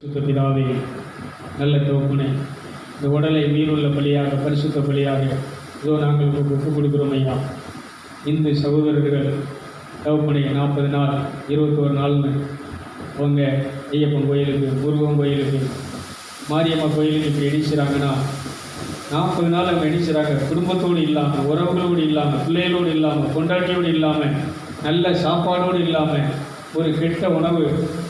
பரிசுத்த பிதாவே, நல்ல தகப்பனே, இந்த உடலை உயிருள்ள பலியாக பரிசுத்த பலியாக இதோ நாங்கள் உங்களுக்கு ஒப்புக் கொடுக்கிறோம் ஐயா. இந்து சகோதரர்கள் தகப்பனே 40 நாள் 21 நாள்னு அவங்க ஐயப்பன் கோயிலுக்கு, முருகன் கோயிலுக்கு, மாரியம்மா கோயிலுக்கு இப்படி எடிச்சுறாங்கன்னா 40 நாள் அவங்க எடிச்சுறாங்க. குடும்பத்தோடு இல்லாமல், உறவுகளோடு இல்லாமல், பிள்ளைகளோடு இல்லாமல், கொண்டாட்டியோடு இல்லாமல், நல்ல சாப்பாடோடு இல்லாமல், ஒரு கெட்ட உணவு,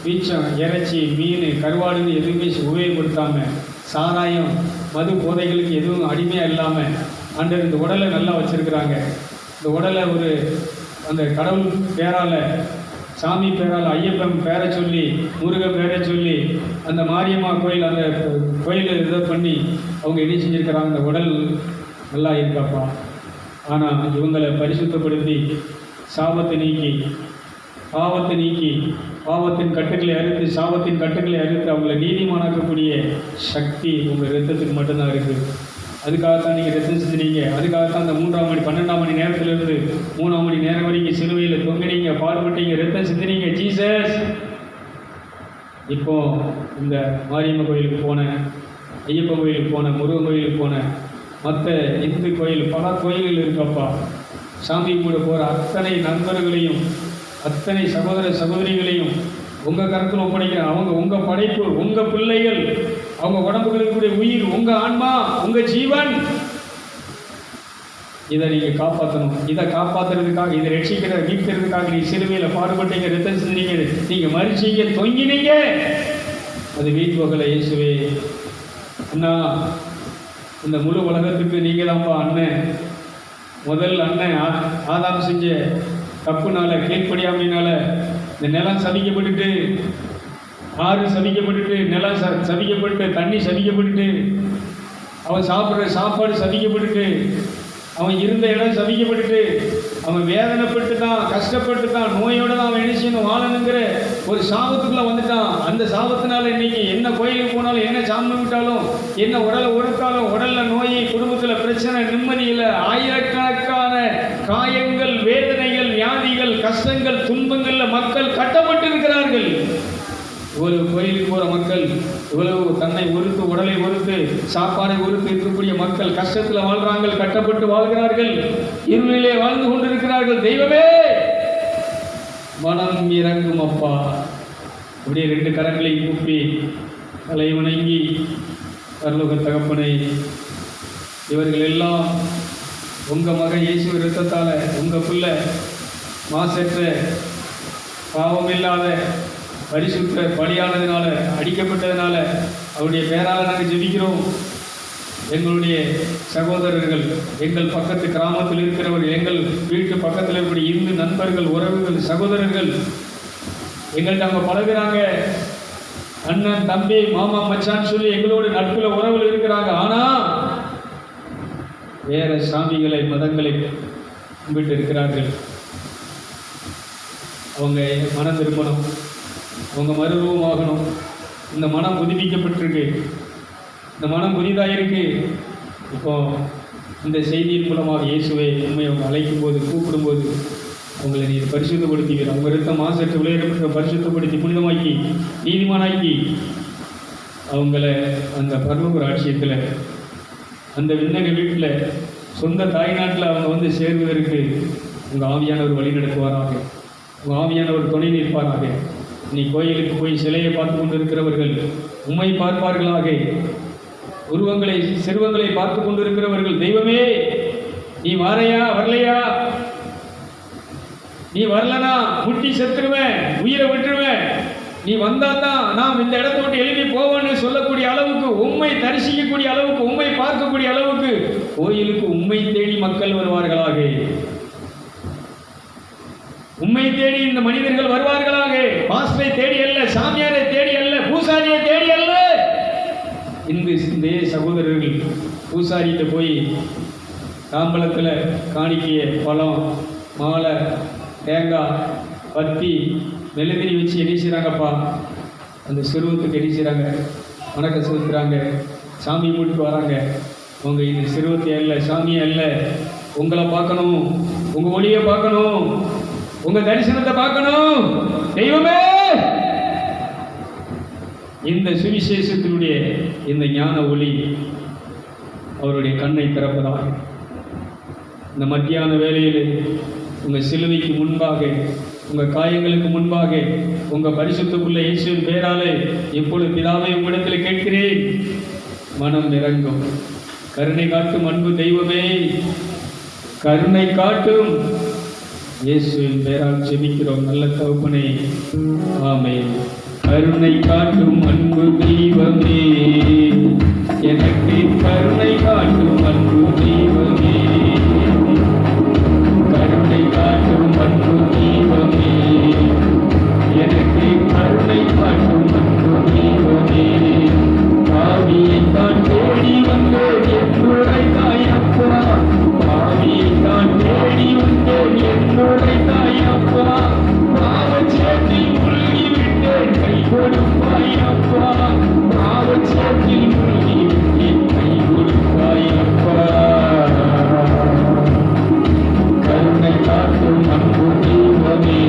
பீச்சம், இறைச்சி, மீன், கருவாடுன்னு எதுவுமே உபயோகப்படுத்தாமல், சாராயம், மது போதைகளுக்கு எதுவும் அடிமையாக இல்லாமல் ஆண்டவர் இந்த உடலை நல்லா வச்சுருக்கிறாங்க. இந்த உடலை ஒரு அந்த கடவுள் பேரால், சாமி பேரால், ஐயப்பன் பேரை சொல்லி, முருகன் பேரை சொல்லி, அந்த மாரியம்மா கோயில், அந்த கோயில் இதை பண்ணி அவங்க என்ன செஞ்சுருக்கிறாங்க. அந்த உடல் நல்லா இருக்காப்பா. ஆனால் இவங்களை பரிசுத்தப்படுத்தி சாபத்தை நீக்கி, பாவத்தை நீக்கி, பாவத்தின் கட்டுக்களை அறுத்து, சாபத்தின் கட்டுக்களை அறுத்து அவங்களை நீதிமானாக்கக்கூடிய சக்தி உங்கள் ரத்தத்துக்கு மட்டும்தான் இருக்குது. அதுக்காகத்தான் நீங்கள் ரத்தம் செஞ்சுனீங்க. அதுக்காகத்தான் அந்த 3ஆம் மணி 12ஆம் மணி நேரத்திலிருந்து 3ஆம் மணி நேரம் வரைக்கும் சிலுவையில் தொங்கினீங்க, பாடுபட்டீங்க, ரத்தம் செஞ்சுனீங்க. ஜீசஸ். இப்போ இந்த மாரியம்மா கோயிலுக்கு போனேன், ஐயப்பன் கோயிலுக்கு போனேன், முருகன் கோயிலுக்கு போனேன், மற்ற இந்து கோயில், பல கோயில்கள் இருக்கப்பா. சாமி கூட போகிற அத்தனை நண்பர்களையும், அத்தனை சகோதர சகோதரிகளையும் உங்கள் கருத்தில் ஒப்படைக்கிறேன். அவங்க உங்கள் படைப்பு, உங்கள் பிள்ளைகள், அவங்க உடம்புகளுக்குரிய உயிர், உங்கள் ஆன்மா, உங்கள் ஜீவன். இதை நீங்கள் காப்பாற்றணும். இதை காப்பாற்றுறதுக்காக, இதை ரட்சிக்கிற மீட்கிறதுக்காக நீ சிலுவையில் பாடுபட்டீங்க, ரத்தம் செஞ்சீங்க, நீங்கள் மறிச்சீங்க, தொங்கினீங்க. அது வீண் போகலை இயேசுவே. அண்ணா, இந்த முழு உலகத்துக்கு நீங்கள் தான்ப்பா அண்ணன். முதல் அண்ணன் ஆதாம் செஞ்ச தப்புனால, கீழ்ப்படியாமையினால இந்த நிலம் சபிக்கப்பட்டுட்டு, ஆறு சபிக்கப்பட்டுட்டு, நிலம் சபிக்கப்பட்டு, தண்ணி சபிக்கப்பட்டுட்டு, அவன் சாப்பிட்ற சாப்பாடு சபிக்கப்பட்டுட்டு, அவன் இருந்த இடம் சபிக்கப்பட்டுட்டு, அவன் வேதனைப்பட்டு தான், கஷ்டப்பட்டு தான், நோயோடு தான் அவன் நினைச்சுன்னு வாழணுங்கிற ஒரு சாபத்துக்குள்ளே வந்துட்டான். அந்த சாபத்தினால இன்னைக்கு என்ன கோயிலுக்கு போனாலும், என்ன சாமி விட்டாலும், என்ன உடலை ஒருத்தாலும், உடலில் நோய், குடும்பத்தில் பிரச்சனை, நிம்மதியில், ஆயிரக்கணக்கான காயங்கள், வேதனைகள், வியாதிகள், கஷ்டங்கள், துன்பங்களில் மக்கள் கட்டப்பட்டு இருக்கிறார்கள். இவ்வளவு கோயிலுக்கு போகிற மக்கள், இவ்வளவு தன்னை ஒருத்து, உடலை ஒருத்து, சாப்பாடை ஒருத்து இருக்கக்கூடிய மக்கள் கஷ்டத்தில் வாழ்கிறாங்க, கட்டப்பட்டு வாழ்கிறார்கள், இருளிலே வாழ்ந்து கொண்டிருக்கிறார்கள். தெய்வமே, மனம் இறங்கும் அப்பா. அப்படியே 2 கரங்களை கூப்பி தலை வணங்கி, பரலோக தகப்பனை, இவர்கள் எல்லாம் உங்கள் மகன் இயேசு இரத்தத்தால், உங்கள் பிள்ளை மாசற்ற பாவமில்லாத பரிசுத்த பலியானதுனால, அடிக்கப்பட்டதுனால, அவருடைய பேரால் நாங்கள் ஜெபிக்கிறோம். எங்களுடைய சகோதரர்கள், எங்கள் பக்கத்து கிராமத்தில் இருக்கிறவர்கள், எங்கள் வீட்டு பக்கத்தில் இருக்கக்கூடிய இந்து நண்பர்கள், உறவுகள், சகோதரர்கள் எங்கள்கிட்ட அவங்க பழகுறாங்க. அண்ணன், தம்பி, மாமா, மச்சான்னு சொல்லி எங்களோட நட்புல உறவுகள் இருக்கிறாங்க. ஆனால் வேற சாமிகளை, மதங்களை கும்பிட்டு இருக்கிறார்கள். அவங்க மனம் திரும்பணும், அவங்க மறுரூபமாகணும். இந்த மனம் புதுப்பிக்கப்பட்டிருக்கு, இந்த மனம் புதிதாக இருக்கு. இப்போ இந்த செய்தியின் மூலமாக இயேசுவை உண்மை அவங்க அழைக்கும் போது, கூப்பிடும்போது அவங்களை நீர் பரிசுத்தப்படுத்துவீர். அவங்க ரத்தம் மாசற்ற விளையாட பரிசுத்தப்படுத்தி, புனிதமாக்கி, நீதிமானாக்கி அவங்கள அந்த பரலோக ராட்சியத்தில், அந்த விண்ணக வீட்டில், சொந்த தாய்நாட்டில் அவங்க வந்து சேர்வதற்கு உங்கள் ஆவியானவர் வழி நடத்துவாராக, உங்கள் ஆவியானவர் துணை நிற்பாராக. நீ கோயிலுக்கு போய் சிலையை பார்த்து கொண்டிருக்கிறவர்கள் உம்மை பார்ப்பார்களாக. உருவங்களை, செருவங்களை பார்த்து கொண்டிருக்கிறவர்கள், தெய்வமே நீ வாரையா, வரலையா, நீ வரலனா முட்டி செத்துருவேன், உயிரை விட்டுருவேன், நீ வந்தா தான் நாம் இந்த இடத்த விட்டு எழுப்பி போவோன்னு சொல்லக்கூடிய அளவுக்கு, உண்மை தரிசிக்கக்கூடிய அளவுக்கு, உண்மை பார்க்கக்கூடிய அளவுக்கு கோயிலுக்கு உண்மை தேடி மக்கள் வருவார்களாக. உண்மை தேடி இந்த மனிதர்கள் வருவார்களாக. பாஸ்டரை தேடி அல்ல, சாமியாரை தேடி அல்ல, பூசாரியை தேடி அல்ல. இந்த சகோதரர்கள் பூசாரிகிட்ட போய் தாம்பலத்தில் காணிக்கைய பழம், மாலை, தேங்காய், பத்தி, மெழுதிரி வச்சு எரிச்சுறாங்கப்பா. அந்த சிறுவத்துக்கு எரிச்சுறாங்க, வணக்கம் செலுத்துகிறாங்க, சாமி கூட்டிட்டு வராங்க. அவங்க இந்த சிறுவத்தை அல்ல, சாமியை அல்ல, உங்களை பார்க்கணும், உங்கள் ஒளியை பார்க்கணும், உங்கள் தரிசனத்தை பார்க்கணும். தெய்வமே, இந்த சுவிசேஷத்தினுடைய இந்த ஞான ஒளி அவருடைய கண்ணை திறப்பதாக இந்த மத்தியான வேளையில் உங்கள் சிலுவைக்கு முன்பாக, உங்கள் காயங்களுக்கு முன்பாக, உங்கள் பரிசுத்தக்குள்ள இயேசுவின் பெயராலே இப்பொழுது பிதாவை உங்களிடத்தில் கேட்கிறேன், மனம் இறங்கும். கருணை காட்டும் அன்பு தெய்வமே, கருணை காட்டும். இயேசுவின் பெயரால் ஜெபிக்கிறோம் நல்ல தகப்பனே, ஆமென். கருணை காட்டும் அன்பு தெய்வமே, எனக்கு கருணை காட்டும் அன்பு தெய்வமே, கருணை காட்டும் அன்பு தெய்வமே, எனக்கு கருணை காட்டும் அன்பு தெய்வமே. பாவியை தான் தேடி வந்தேன் என்னுடைய தாயப்பா, பாவியை தான் தேடி வந்தேன் என்னுடைய தாயப்பா, பாவச்சேற்றில் மூழ்கி விட்டேன் கை கொடுப்பாயப்பா, பாவச்சேற்றில் மூழ்கி விட்டேன் கை கொடுப்பாயப்பா. கருணை காட்டும் அன்பு தெய்வமே,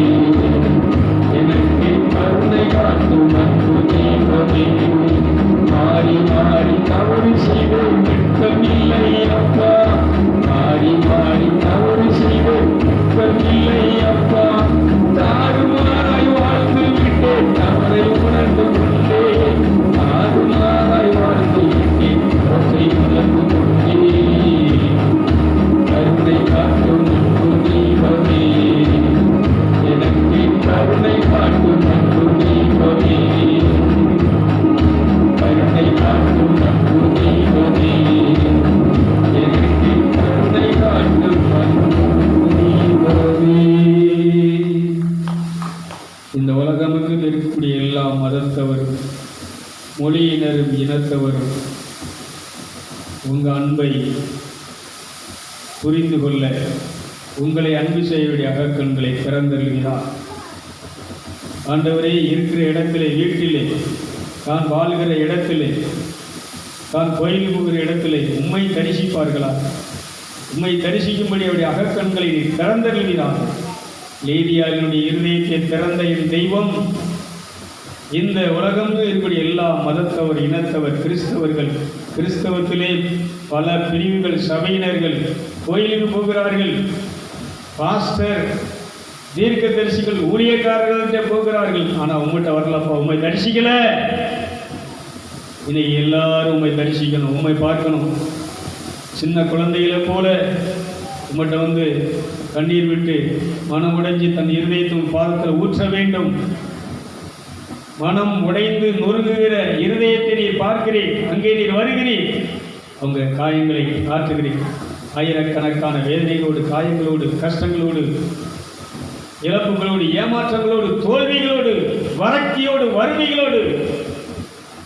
எனக்கு கருணை காட்டும் அன்பு தெய்வமே. மாறி மாறி தவறு செய்வேன் குற்றமில்லை அப்பா, மாறி மாறி தவறு செய்வேன் குற்றமில்லை அப்பா. தாறுமாறாய் வாழ்ந்து விட்டேன் தவறை உணர்ந்து கொண்டேன், தாறுமாறாய் வாழ்ந்து விட்டேன் தவறை உணர்ந்து கொண்டேன். கருணை காட்டும் அன்பு தெய்வமே, எனக்கு கருணை காட்டும் அன்பு தெய்வமே, கருணை காட்டும் அன்பு தெய்வமே, எனக்கு கருணை காட்டும் அன்பு தெய்வமே. இந்த உலகமெங்கும் இருக்கக்கூடிய எல்லா மதத்தவரும் மொழியினரும் இனத்தவரும் உங்கள் அன்பை புரிந்து கொள்ள உங்களை அன்பு செய்யக்கூடிய அகக்கண்களை திறந்தருகிறார். ஆண்டவரே, இருக்கிற இடத்திலே, வீட்டிலே, தான் வாழ்கிற இடத்திலே, தான் கோயில் போகிற இடத்திலே உம்மை தரிசிப்பார்களா? உம்மை தரிசிக்கும்படி அவருடைய அகக்கண்களை நீ திறந்தருகிறார். லேவியாவினுடைய இருதயத்தை திறந்த என் தெய்வம் இந்த உலகம்னு இருக்கக்கூடிய எல்லா மதத்தவர், இனத்தவர், கிறிஸ்தவர்கள், கிறிஸ்தவத்திலே பல பிரிவுகள், சபையினர்கள் கோயிலுக்கு போகிறார்கள், பாஸ்டர், தீர்க்கதரிசிகள், ஊழியக்காரர்கள்ட்ட போகிறார்கள். ஆனால் உங்கள்கிட்ட வரலப்பா, உண்மை தரிசிக்கல. இன்னைக்கு எல்லாரும் உண்மை தரிசிக்கணும், உண்மை பார்க்கணும். சின்ன குழந்தைகளை போல உங்கள்கிட்ட கண்ணீர் விட்டு மனம் உடைஞ்சி தன் இருதயத்தின் பாதத்தில் ஊற்ற வேண்டும். மனம் உடைந்து நொறுங்குகிற இருதயத்தை நீர் பார்க்கிறேன், அங்கே நீர் வருகிறேன், அவங்க காயங்களை ஆற்றுகிறேன். ஆயிரக்கணக்கான வேதனைகளோடு, காயங்களோடு, கஷ்டங்களோடு, இழப்புகளோடு, ஏமாற்றங்களோடு, தோல்விகளோடு, வறட்சியோடு, வறுமைகளோடு,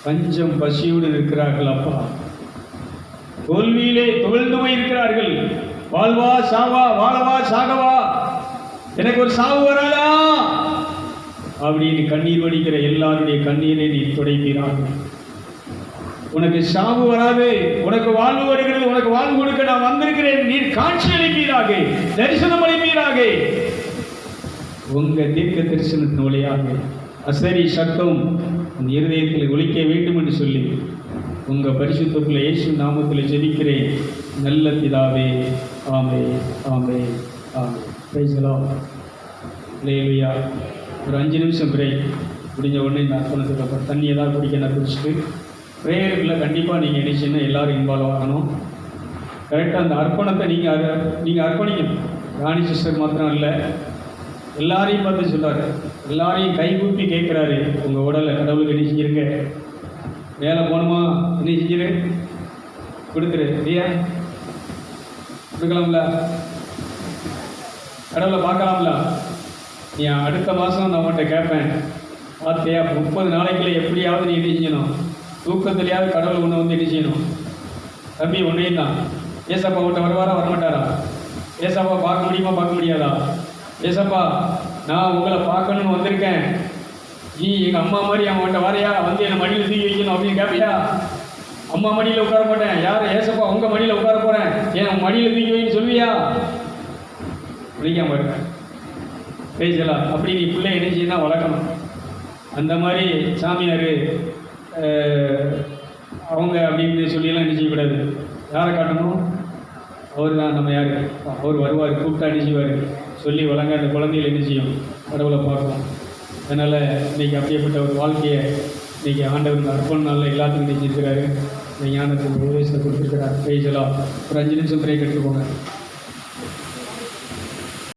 பஞ்சம் பசியோடு இருக்கிறார்கள். அப்பா, தோல்வியிலே தொழில்ந்து இருக்கிறார்கள். வாழ்வா சாவா, வாழவா சாகவா, எனக்கு ஒரு சாவு வராதா அப்படின்னு கண்ணீர் வடிக்கிற எல்லாருடைய கண்ணீரை நீ துடைக்கிறார்கள். உனக்கு சாவு வராது, உனக்கு வாழ்வு வருகிறது, உனக்கு வாழ்வு கொடுக்க நான் வந்திருக்கிறேன். நீர் காட்சி அளிப்பீராக, தரிசனம் அளிப்பீராக. உங்க தீர்க்க தரிசனத்தின் வழியாக அசரி சத்தம் உன் இருதயத்தில் ஒலிக்க வேண்டும் என்று சொல்லி உங்க பரிசுத்தக்குள்ள இயேசு நாமத்தில் ஜெபிக்கிறேன் நல்ல பிதாவே. ஆமே ஆமே ஆமே. Praise the lord. ஹல்லேலூயா. ஒரு 5 நிமிஷம் பிரேக். முடிஞ்ச உடனே இந்த அர்ப்பணத்துக்கு அப்புறம் தண்ணி ஏதாவது குடிக்கணும், குடிச்சிட்டு ப்ரேயருக்குள்ள கண்டிப்பாக நீங்கள் நினைச்சின்னா எல்லோரும் இன்வால்வ் ஆகணும். கரெக்டாக அந்த அர்ப்பணத்தை நீங்கள் அர்ப்பணிக்கணும். ராணி சிஸ்டர் மாத்திரம் இல்லை, எல்லாரையும் பார்த்து சொல்கிறாரு, எல்லாரையும் கைகூப்பி கேட்குறாரு, உங்கள் உடலை கடவுளுக்கு என்ன செஞ்சிருங்க, வேலை போகணுமா, என்ன செஞ்சிரு, கொடுத்துரு, இல்லையா, கொடுக்கலாம்ல, கடவுளை பார்க்கலாம்ல. நீ அடுத்த மாதம் நான் உன்கிட்ட கேட்பேன், பார்த்தியா 30 நாளைக்குள்ள எப்படியாவது நீ என்ன செய்யணும், தூக்கத்திலேயாவது கடவுள் ஒன்று என்ன செய்யணும். தம்பி ஒன்றையும் தான், ஏசப்பா உன்கிட்ட வருவாரா வரமாட்டாரா, ஏசப்பா பார்க்க முடியுமா பார்க்க முடியாதா, ஏசப்பா நான் உங்களை பார்க்கணுன்னு வந்திருக்கேன், நீ எங்கள் அம்மா மாதிரி அவன்கிட்ட வரையா, என்னை மடியில் தூக்கி வைக்கணும் அப்படின்னு கேட்பியா. அம்மா மடியில் உட்கார மாட்டேன், யார் ஏசப்பா உங்கள் மடியில் உட்கார போகிறேன், ஏன் மடியில் தூக்கி வைன்னு சொல்லுவியா, பிடிக்காம இருக்கேன் பேசலாம். அப்படி நீ பிள்ளை என்ன செய்யணும் வளர்க்கணும். அந்த மாதிரி சாமியார் அவங்க அப்படின்னு சொல்லியெல்லாம் என்ன செய்யக்கூடாது. யாரை காட்டணும்? அவர் தான் நம்ம யார், அவர் வருவார், கூப்பிட்டா என்ன செய்வார், சொல்லி வழங்க அந்த குழந்தைகள் என்ன செய்யும், கடவுளை பார்க்கும். அதனால் இன்றைக்கி அப்படியேப்பட்ட ஒரு வாழ்க்கையை இன்றைக்கி ஆண்டவர் இந்த அர்ப்பண நாளில் எல்லாத்துக்கும் நினைச்சிருக்கிறாரு. இந்த ஞானத்துக்கு உபதேசத்தை கொடுத்துருக்கிறார். பேசலாம். ஒரு 5 நிமிஷம் பிரேக் எடுத்துக்கோங்க.